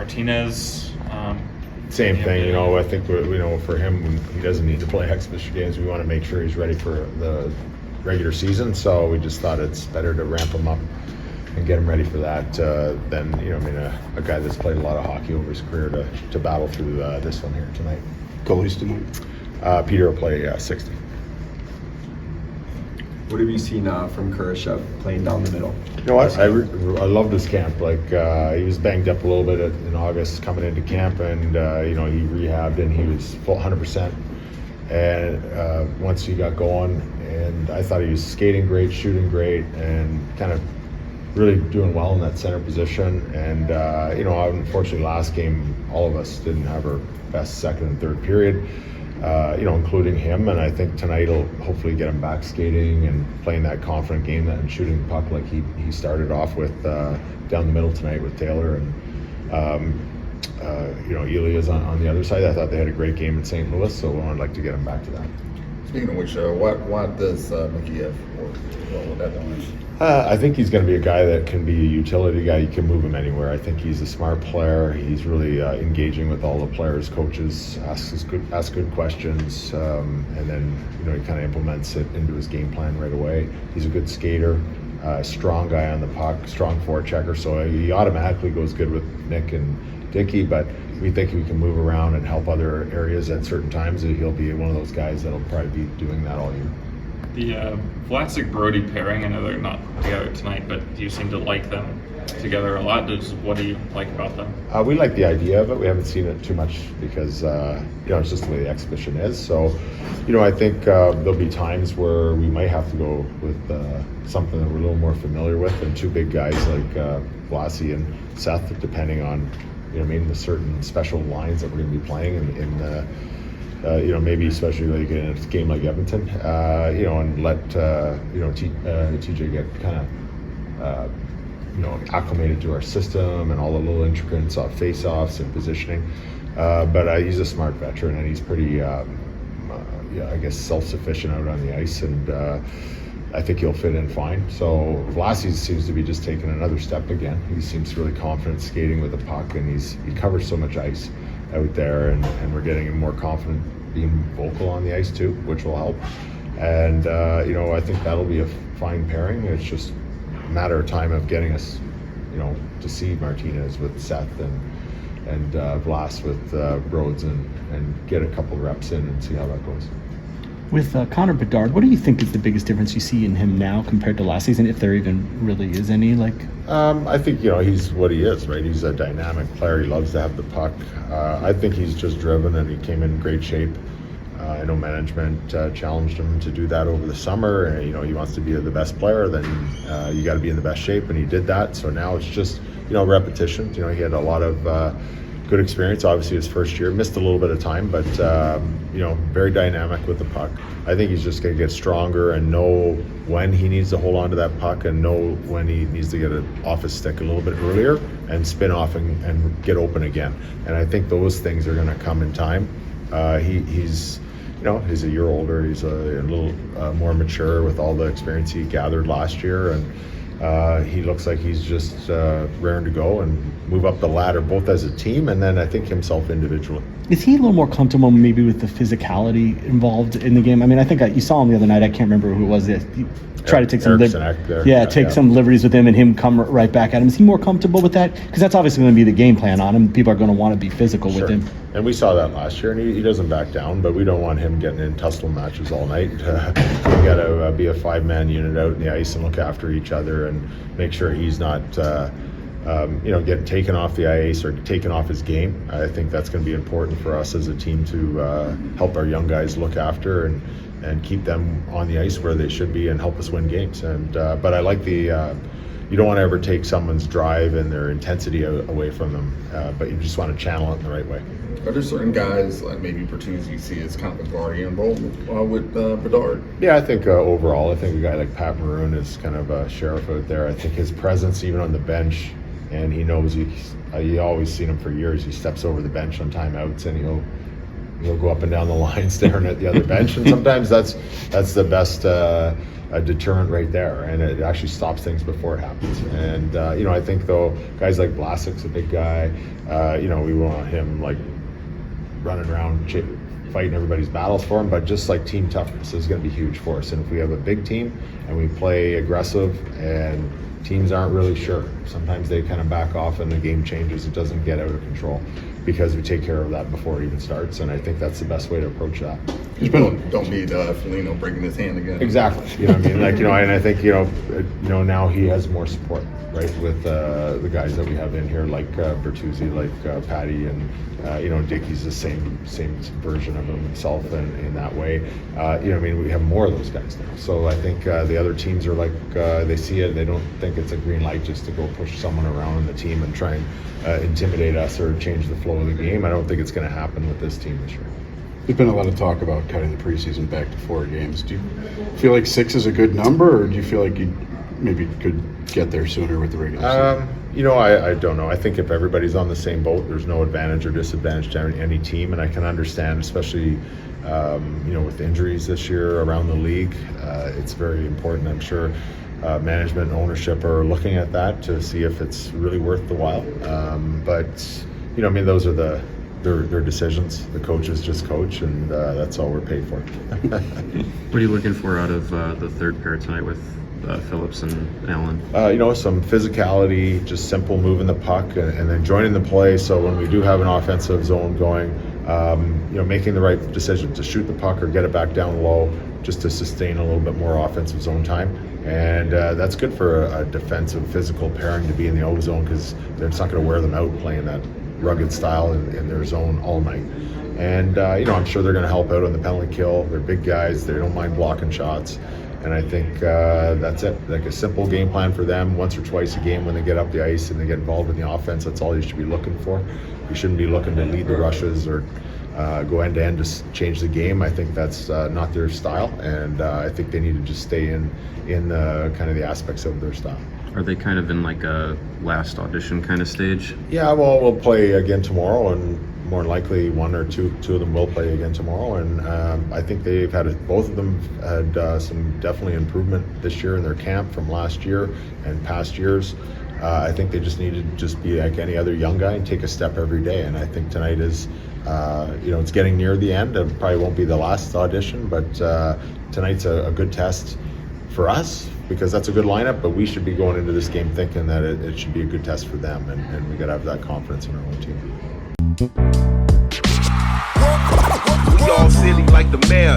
Martinez. Same thing, I think for him, he doesn't need to play exhibition games. We want to make sure he's ready for the regular season, so we just thought it's better to ramp him up and get him ready for that than a guy that's played a lot of hockey over his career to battle through this one here tonight. Goalies tonight? Peter will play 60. What have you seen from Kurashev playing down the middle? You know what? I loved his camp. He was banged up a little bit in August coming into camp, and he rehabbed and he was full 100%. And once he got going, and I thought he was skating great, shooting great, and kind of really doing well in that center position. And unfortunately, last game all of us didn't have our best second and third period. Including him, and I think tonight will hopefully get him back skating and playing that confident game and shooting the puck like he started off with down the middle tonight with Taylor and Elias on the other side. I thought they had a great game in St. Louis, so I'd like to get him back to that. Speaking of which, what does Mikheyev work well with that doing? I think he's going to be a guy that can be a utility guy. You can move him anywhere. I think he's a smart player. He's really engaging with all the players, coaches, asks good questions, and then he kind of implements it into his game plan right away. He's a good skater, strong guy on the puck, strong forechecker. So he automatically goes good with Nick and Dickie. But we think we can move around and help other areas at certain times. He'll be one of those guys that'll probably be doing that all year. The Vlasic-Brodie pairing, I know they're not together tonight, but you seem to like them together a lot. What do you like about them? We like the idea of it. We haven't seen it too much because it's just the way the exhibition is. So, I think there'll be times where we might have to go with something that we're a little more familiar with, and two big guys like Vlasic and Seth, depending on maybe the certain special lines that we're going to be playing in maybe especially like in a game like Edmonton, and let TJ get kind of acclimated to our system and all the little intricacies of face-offs and positioning. But he's a smart veteran, and he's pretty, self-sufficient out on the ice, and I think he'll fit in fine. So Vlasic seems to be just taking another step again. He seems really confident skating with the puck, and he covers so much ice out there, and we're getting him more confident being vocal on the ice too, which will help. And I think that'll be a fine pairing. It's just a matter of time of getting us, to see Martinez with Seth and Vlas with Rhodes and get a couple reps in and see how that goes. With Connor Bedard, what do you think is the biggest difference you see in him now compared to last season, if there even really is any? I think he's what he is, right? He's a dynamic player. He loves to have the puck. I think he's just driven, and he came in great shape. I know management challenged him to do that over the summer. And, he wants to be the best player. Then you got to be in the best shape, and he did that. So now it's just repetitions. He had a lot of good experience. Obviously, his first year missed a little bit of time, but very dynamic with the puck. I think he's just going to get stronger and know when he needs to hold on to that puck and know when he needs to get it off his stick a little bit earlier and spin off and get open again. And I think those things are going to come in time. He's a year older. He's a little more mature with all the experience he gathered last year, and he looks like he's just raring to go and move up the ladder, both as a team and then I think himself individually. Is he a little more comfortable maybe with the physicality involved in the game? I mean, I think you saw him the other night. I can't remember who it was. He tried to take some some liberties with him and him come right back at him. Is he more comfortable with that? Because that's obviously going to be the game plan on him. People are going to want to be physical with him. And we saw that last year, and he doesn't back down, but we don't want him getting in tussle matches all night. We got to be a five-man unit out in the ice and look after each other and make sure he's not getting taken off the ice or taken off his game. I think that's going to be important for us as a team to help our young guys look after and keep them on the ice where they should be and help us win games. And but I like you don't want to ever take someone's drive and their intensity away from them, but you just want to channel it in the right way. Are there certain guys, like maybe Bertuzzi, you see as kind of a guardian role with Bedard? Yeah, I think overall, I think a guy like Pat Maroon is kind of a sheriff out there. I think his presence, even on the bench, and he knows you always seen him for years. He steps over the bench on timeouts and he'll he'll go up and down the line staring at the other bench, and sometimes that's the best deterrent right there, and it actually stops things before it happens. And I think though guys like Vlasic's a big guy. We want him like running around fighting everybody's battles for him, but just like team toughness is going to be huge for us. And if we have a big team and we play aggressive and teams aren't really sure, sometimes they kind of back off and the game changes. It doesn't get out of control because we take care of that before it even starts. And I think that's the best way to approach that. Don't need Foligno breaking his hand again. Exactly. And I think now he has more support, right, with the guys that we have in here, like Bertuzzi, like Patty, and Dickey's the same version of himself in that way. We have more of those guys now. So I think the other teams are like they see it, they don't think it's a green light just to go push someone around in the team and try and intimidate us or change the flow of the game. I don't think it's going to happen with this team this year. There's been a lot of talk about cutting the preseason back to 4 games. Do you feel like 6 is a good number, or do you feel like you maybe could get there sooner with the regular season? I don't know. I think if everybody's on the same boat, there's no advantage or disadvantage to any team, and I can understand, especially with injuries this year around the league, it's very important. I'm sure management and ownership are looking at that to see if it's really worth the while. Those are their decisions. The coaches just coach, and that's all we're paid for. What are you looking for out of the third pair tonight with Phillips and Allan? Some physicality, just simple moving the puck and then joining the play. So when we do have an offensive zone going, making the right decision to shoot the puck or get it back down low, just to sustain a little bit more offensive zone time. And that's good for a defensive physical pairing to be in the O zone, because it's not going to wear them out playing that rugged style in their zone all night. And I'm sure they're going to help out on the penalty kill. They're big guys, they don't mind blocking shots, and I think that's it. Like a simple game plan for them once or twice a game when they get up the ice and they get involved in the offense. That's all you should be looking for. You shouldn't be looking to lead the rushes or go end to end to change the game. I think that's not their style, and I think they need to just stay in kind of the aspects of their style. Are they kind of in like a last audition kind of stage? Yeah, well, we'll play again tomorrow, and more likely one or two of them will play again tomorrow. And I think both of them had some definitely improvement this year in their camp from last year and past years. I think they just need to just be like any other young guy and take a step every day. And I think tonight is, it's getting near the end. It probably won't be the last audition, but tonight's a good test for us, because that's a good lineup, but we should be going into this game thinking that it should be a good test for them, and we got to have that confidence in our own team. We all silly like the mayor.